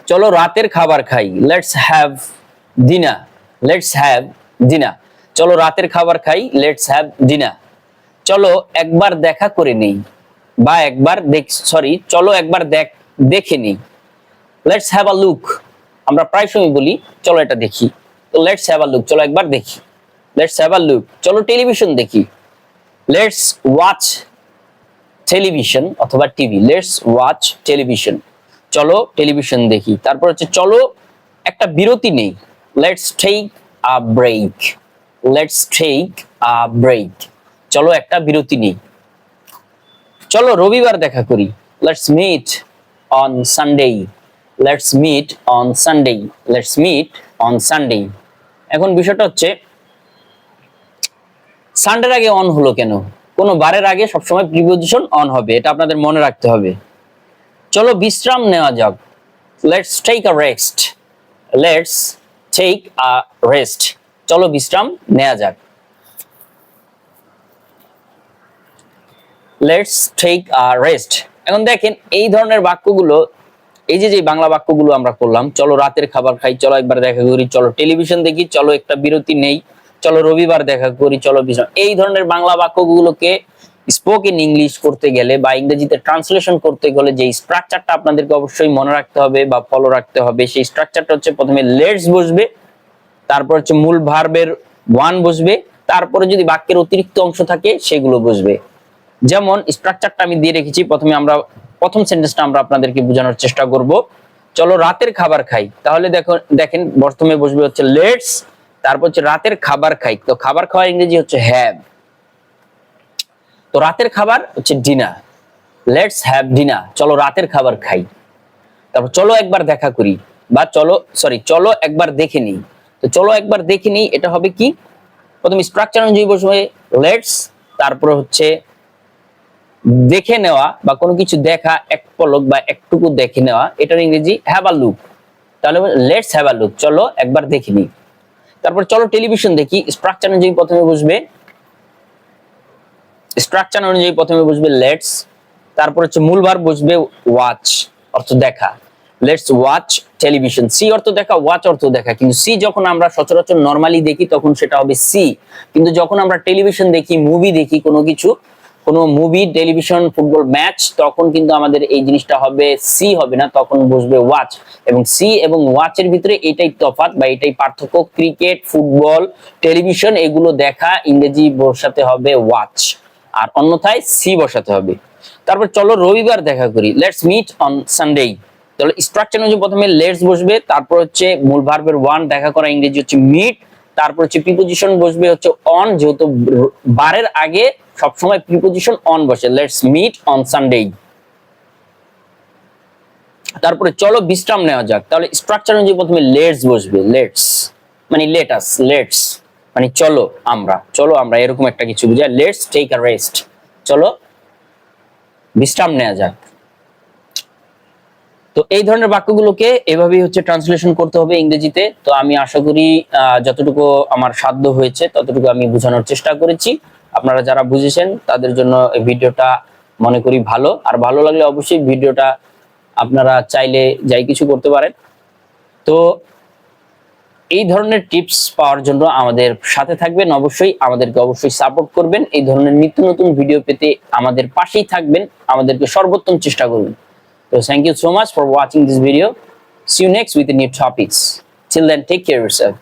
চলো রাতের খাবার খাই, let's have dinner. Let's have dinner. চলো রাতের খাবার খাই, লেটস হ্যাভ ডিনার। চলো একবার দেখা করে নেই, বা একবার চলো একবার দেখে নেই। Let's have a look. আমরা প্রায় সময় বলি চলো এটা দেখি, তো লেটস হ্যাভ আ লুক, চলো একবার দেখি। Let's have a look. চলো টেলিভিশন দেখি, লেটস ওয়াচ টেলিভিশন অথবা টিভি। Let's watch television. চলো টেলিভিশন দেখি। তারপর হচ্ছে চলো একটা বিরতি নেই, let's take a break. Let's take a break. চলো একটা বিরতি নেই। চলো রবিবার দেখা করি, let's meet on Sunday. Let's meet on Sunday. Let's meet on Sunday. এখন বিষয়টা হচ্ছে সানডের আগে অন হলো কেন? কোনো বারের আগে সবসময় প্রিপোজিশন অন হবে, এটা আপনাদের মনে রাখতে হবে। চলো বিশ্রাম নেওয়া যাক, let's take a rest. Let's take a rest. চলো বিশ্রাম নেওয়া যাক। Let's take a rest. এখন দেখেন এই ধরনের বাক্যগুলো, এই যে বাংলা বাক্যগুলো আমরা করলাম, চলো রাতের খাবার খাই, চলো একবার দেখা করি, চলো টেলিভিশন দেখি, চলো একটা বিরতি নেই, চলো রবিবার দেখা করি, চলো বিশ্রাম। এই ধরনের বাংলা বাক্যগুলোকে স্পোকেন ইংলিশ করতে গেলে বা ইংরেজিতে ট্রান্সলেশন করতে গেলে যে স্ট্রাকচারটা আপনাদেরকে অবশ্যই মনে রাখতে হবে বা ফলো রাখতে হবে, সেই স্ট্রাকচারটা হচ্ছে প্রথমে লেটস বসবে, তারপর হচ্ছে মূল ভার্বের ওয়ান বসবে, তারপরে যদি বাক্যের অতিরিক্ত অংশ থাকে সেগুলো বসবে। যেমন স্ট্রাকচারটা আমি দিয়ে রেখেছি, প্রথমে আমরা প্রথম সেন্টেন্সটা আমরা আপনাদেরকে বোঝানোর চেষ্টা করব। চলো রাতের খাবার খাই, তাহলে দেখেন প্রথমে বসবে হচ্ছে লেটস, তারপর হচ্ছে রাতের খাবার খাই। তো খাবার খাওয়ার ইংরেজি হচ্ছে হ্যাভ। তো রাতের খাবার হচ্ছে ডিনার, লেটস হ্যাভ ডিনার। চলো রাতের খাবার খাই। তারপর চলো একবার দেখা করি, বা চলো একবার দেখে নিই। তো চলো একবার দেখে নিই, এটা হবে কি? প্রথম স্ট্রাকচার অনুযায়ী বসবে লেটস, তারপর হচ্ছে দেখে নেওয়া বা কোনো কিছু দেখা, এক পলক বা একটুকু দেখে নেওয়া, এটার ইংরেজি হ্যাভ আ লুক। তাহলে লেটস হ্যাভ আ লুক, চলো একবার দেখে নিই। তারপর চলো টেলিভিশন দেখি, স্ট্রাকচার অনুযায়ী প্রথমে বসবে লেটস, তারপর হচ্ছে মূল ভার্ব বসবে ওয়াচ, অর্থ দেখা। Let's watch television. সি অর্থ দেখা, ওয়াচ অর্থ দেখা, কিন্তু সি যখন আমরা সচরাচর নরমালি দেখি তখন সেটা হবে সি, কিন্তু যখন আমরা টেলিভিশন দেখি, মুভি দেখি, কোনো মুভি, টেলিভিশন, ফুটবল ম্যাচ, তখন কিন্তু আমাদের এই জিনিসটা হবে সি হবে না, তখন বসবে ওয়াচ। এবং সি এবং ওয়াচের ভিতরে এটাই তফাৎ বা এটাই পার্থক্য। ক্রিকেট, ফুটবল, টেলিভিশন এগুলো দেখা, ইংরেজি বসাতে হবে ওয়াচ, আর অন্যথায় সি বসাতে হবে। তারপর চলো রবিবার দেখা করি, লেটস মিট অন সানডে। তাহলে স্ট্রাকচার অনুযায়ী প্রথমে লেটস বসবে, তারপর হচ্ছে মূল ভার্বের ওয়ান দেখা করা, ইংরেজি হচ্ছে মিট, তারপর হচ্ছে প্রিপোজিশন বসবে হচ্ছে অন, যেহেতু বারের আগে সবসময় প্রিপোজিশন অন বসে, লেটস মিট অন সানডে। তারপরে চলো বিশ্রাম নেওয়া যাক, তাহলে স্ট্রাকচার অনুযায়ী প্রথমে লেটস বসবে, লেটস মানে লেটাস, লেটস মানে চলো আমরা এরকম একটা কিছু বুঝায়, লেটস টেক আ রেস্ট, চলো বিশ্রাম নেওয়া যাক। তো এই ধরনের বাক্যগুলোকে এভাবেই হচ্ছে ট্রান্সলেশন করতে হবে ইংরেজিতে। তো আমি আশা করি যতটুকু আমার সাধ্য হয়েছে ততটুকু আমি বোঝানোর চেষ্টা করেছি। আপনারা যারা বুঝেছেন তাদের জন্য এই ভিডিওটা মনে করি ভালো, আর ভালো লাগলে অবশ্যই ভিডিওটা আপনারা চাইলে যাই কিছু করতে পারেন। তো এই ধরনের টিপস পাওয়ার জন্য আমাদের সাথে থাকবেন, আমাদেরকে অবশ্যই সাপোর্ট করবেন। এই ধরনের নিত্য নতুন ভিডিও পেতে আমাদের পাশেই থাকবেন, আমাদেরকে সর্বোত্তম চেষ্টা করবেন। So thank you so much for watching this video. See you next with the new topics. Till then, take care of yourself.